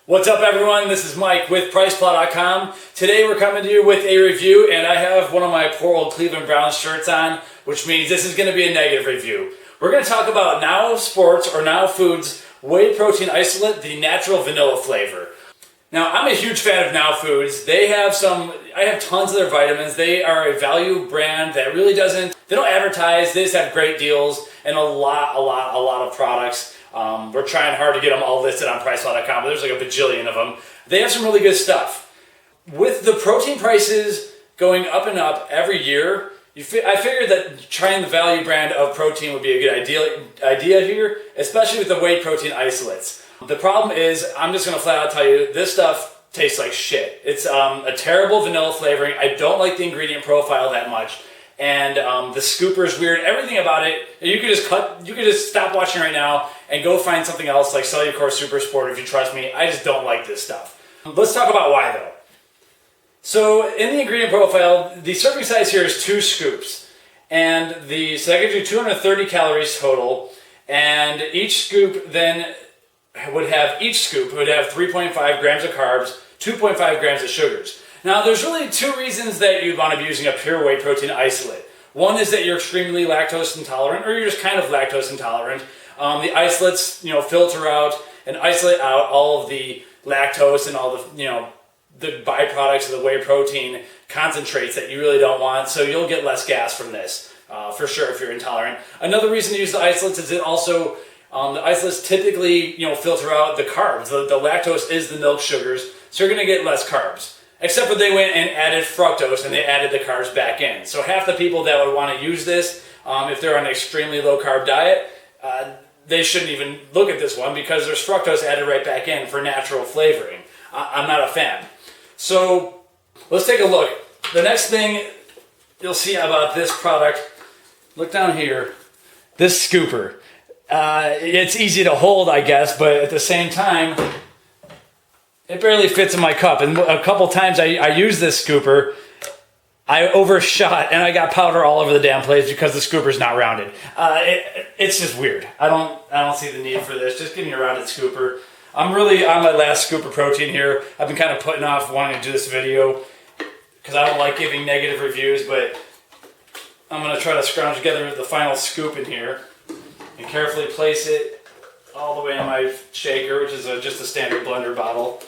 What's up, everyone? This is Mike with PricePlow.com. Today we're coming to you with a review, and I have one of my poor old Cleveland Browns shirts on, which means this is going to be a negative review. We're going to talk about Now Sports or Now Foods Whey Protein Isolate, the natural vanilla flavor. Now, I'm a huge fan of Now Foods. I have tons of their vitamins. They are a value brand that really they don't advertise, they just have great deals and a lot of products. We're trying hard to get them all listed on PricePlow.com, but there's like a bajillion of them. They have some really good stuff. With the protein prices going up and up every year, I figured that trying the value brand of protein would be a good idea here, especially with the Whey Protein Isolates. The problem is, I'm just going to flat out tell you, this stuff tastes like shit. It's a terrible vanilla flavoring. I don't like the ingredient profile that much. And the scooper is weird. Everything about it, you could just stop watching right now and go find something else like Cellucor Super Sport if you trust me. I just don't like this stuff. Let's talk about why though. So in the ingredient profile, the serving size here is 2 scoops. And so that gives you 230 calories total. And each scoop then would have 3.5 grams of carbs, 2.5 grams of sugars. Now, there's really 2 reasons that you'd want to be using a pure whey protein isolate. One is that you're extremely lactose intolerant, or you're just kind of lactose intolerant. The isolates, filter out and isolate out all of the lactose and all the byproducts of the whey protein concentrates that you really don't want. So you'll get less gas from this, for sure, if you're intolerant. Another reason to use the isolates is it also the isolates typically, filter out the carbs. The lactose is the milk sugars, so you're going to get less carbs. Except for they went and added fructose and they added the carbs back in. So half the people that would want to use this, if they're on an extremely low carb diet, they shouldn't even look at this one because there's fructose added right back in for natural flavoring. I'm not a fan. So let's take a look. The next thing you'll see about this product, look down here, this scooper. It's easy to hold, I guess, but at the same time, it barely fits in my cup. And a couple times I used this scooper, I overshot and I got powder all over the damn place because the scooper's not rounded. It's just weird. I don't see the need for this. Just give me a rounded scooper. I'm really on my last scoop of protein here. I've been kind of putting off wanting to do this video because I don't like giving negative reviews, but I'm going to try to scrounge together the final scoop in here and carefully place it all the way in my shaker, which is just a standard blender bottle.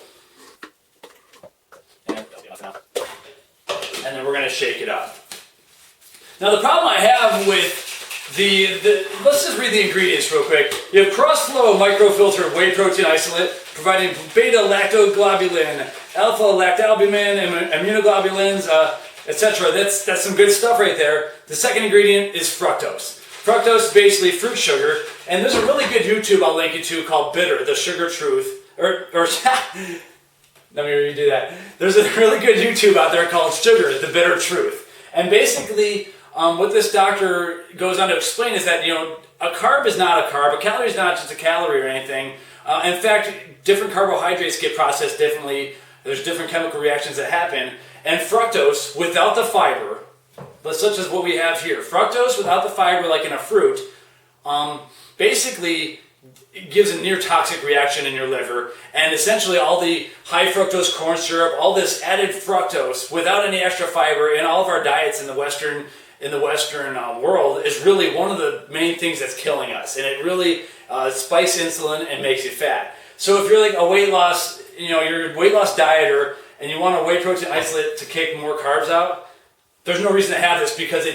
And then we're going to shake it up. Now the problem I have with let's just read the ingredients real quick. You have cross-flow microfiltered whey protein isolate, providing beta-lactoglobulin, alpha-lactalbumin, immunoglobulins, etc. That's some good stuff right there. The second ingredient is fructose. Fructose is basically fruit sugar, and there's a really good YouTube I'll link you to called Bitter, the Sugar Truth, let me redo that. There's a really good YouTube out there called Sugar, the Bitter Truth. And basically, what this doctor goes on to explain is that, a carb is not a carb. A calorie is not just a calorie or anything. In fact, different carbohydrates get processed differently. There's different chemical reactions that happen. And fructose, without the fiber, such as what we have here, fructose without the fiber, like in a fruit, basically it gives a near toxic reaction in your liver, and essentially all the high fructose corn syrup, all this added fructose without any extra fiber in all of our diets in the Western world is really one of the main things that's killing us, and it really spikes insulin and makes you fat. So if you're like a weight loss, you're a weight loss dieter and you want a whey protein isolate to kick more carbs out, there's no reason to have this because they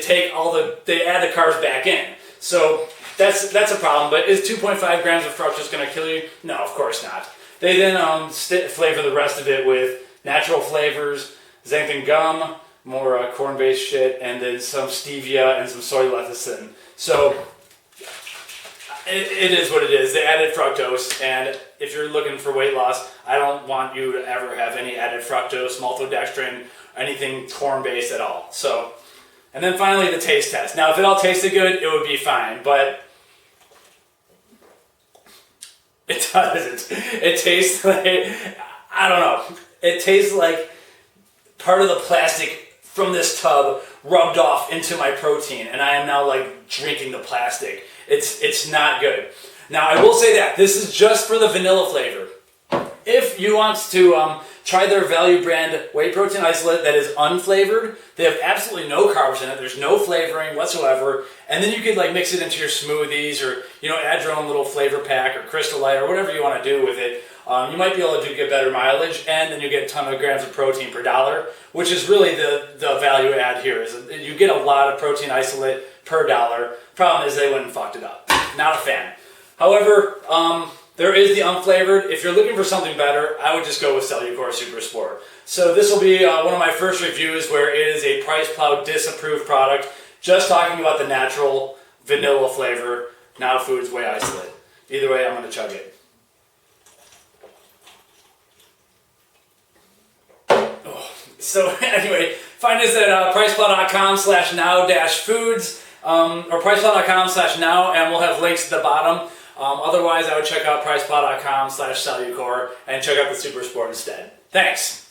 add the carbs back in. So that's a problem, but is 2.5 grams of fructose going to kill you? No, of course not. They then flavor the rest of it with natural flavors, xanthan gum, more corn-based shit, and then some stevia and some soy lecithin. So it is what it is. They added fructose, and if you're looking for weight loss, I don't want you to ever have any added fructose, maltodextrin, anything corn-based at all. So, and then finally the taste test. Now, if it all tasted good, it would be fine, but it doesn't. It tastes like, I don't know. It tastes like part of the plastic from this tub rubbed off into my protein, and I am now like drinking the plastic. It's not good. Now I will say that this is just for the vanilla flavor. If you want to try their value brand whey protein isolate that is unflavored, they have absolutely no carbs in it. There's no flavoring whatsoever. And then you could like mix it into your smoothies or, you know, add your own little flavor pack or Crystal Light or whatever you want to do with it. You might be able to get better mileage, and then you get a ton of grams of protein per dollar, which is really the value add here. Is you get a lot of protein isolate per dollar. Problem is they went and fucked it up. Not a fan. However, there is the unflavored. If you're looking for something better, I would just go with Cellucor Super Sport. So this will be one of my first reviews where it is a PricePlow disapproved product, just talking about the natural vanilla flavor, Now Foods Whey Isolate. Either way, I'm going to chug it. So anyway, find us at priceplow.com/now-foods or priceplow.com/now, and we'll have links at the bottom. Otherwise, I would check out priceplow.com/Cellucor and check out the Super Sport instead. Thanks.